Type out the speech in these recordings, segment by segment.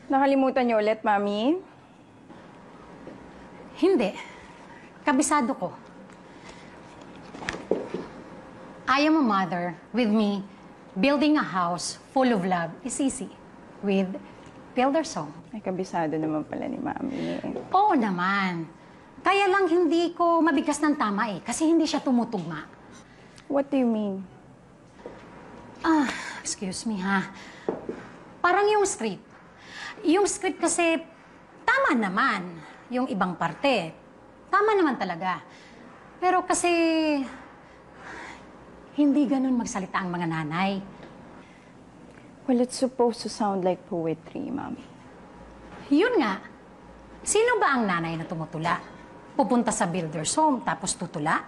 Nakalimutan niyo ulit, Mami? Hindi. Kabisado ko. I am a mother. With me, building a house full of love is easy. With Builder's Home. Ay, kabisado naman pala ni Mami. Oo naman. Kaya lang hindi ko mabigkas ng tama eh. Kasi hindi siya tumutugma. What do you mean? Excuse me ha. Parang yung script. Yung script kasi tama naman. Yung ibang parte. Tama naman talaga. Pero kasi hindi ganun magsalita ang mga nanay. Well, it's supposed to sound like poetry, Mami. Yun nga. Sino ba ang nanay na tumutula? Pupunta sa Builder's Home tapos tutula?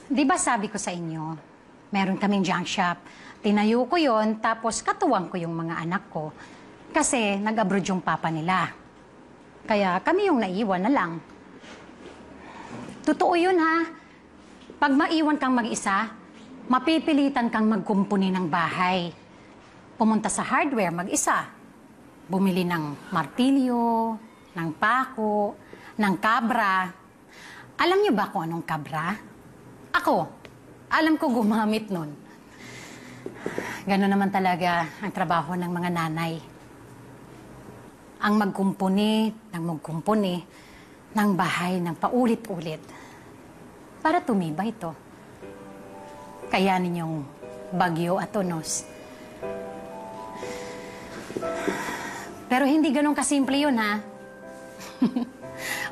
Di ba sabi ko sa inyo, meron kaming junk shop. Tinayo ko yon tapos katuwang ko yung mga anak ko. Kasi nag-abroad yung papa nila. Kaya kami yung naiwan na lang. Totoo yun ha. Pag maiwan kang mag-isa, mapipilitan kang magkumpuni ng bahay. Pumunta sa hardware mag-isa. Bumili ng martilyo, ng pako, ng kabra. Alam niyo ba kung anong kabra? Ako, alam ko gumamit nun. Gano'n naman talaga ang trabaho ng mga nanay. Ang magkumpuni ng bahay ng paulit-ulit para tumibay ito. Kayanin yung bagyo at unos. Pero hindi ganun kasimple yun, ha?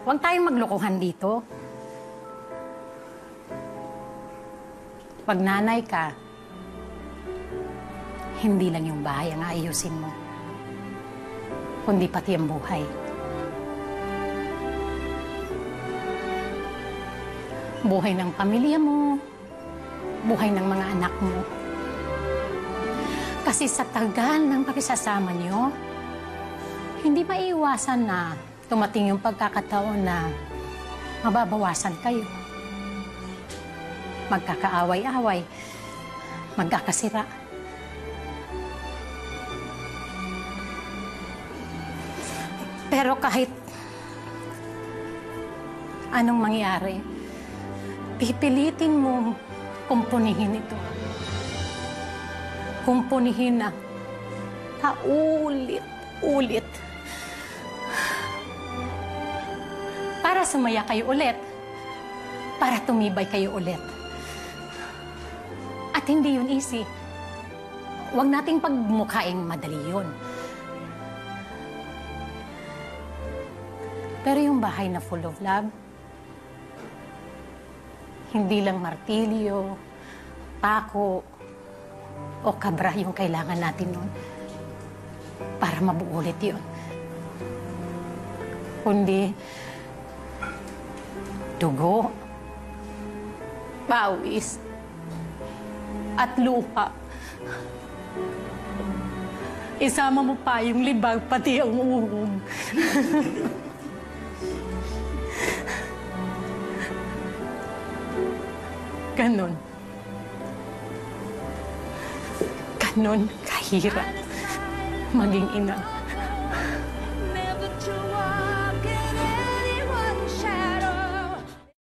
Huwag tayong maglokohan dito. Pag nanay ka, hindi lang yung bahay ang aayusin mo, kundi pati ang buhay. Buhay ng pamilya mo, buhay ng mga anak mo. Kasi sa tagal ng pakisasama niyo, hindi maiiwasan na tumating yung pagkakataon na mababawasan kayo. Magkakaaway-away, magkakasira. Pero kahit anong mangyari, pipilitin mo kumpunihin ito. Kumpunihin na paulit-ulit. Para sumaya kayo ulit. Para tumibay kayo ulit. At hindi yun easy. Huwag nating pagmukhaing madali yun. Pero yung bahay na full of love, hindi lang martilyo, pako, o kabra yung kailangan natin nun para mabuo ulit yun. Kundi dugo, pawis, at lupa. Isama mo pa yung libag, pati ang uhog. Ganon. Ganon kahirap maging ina.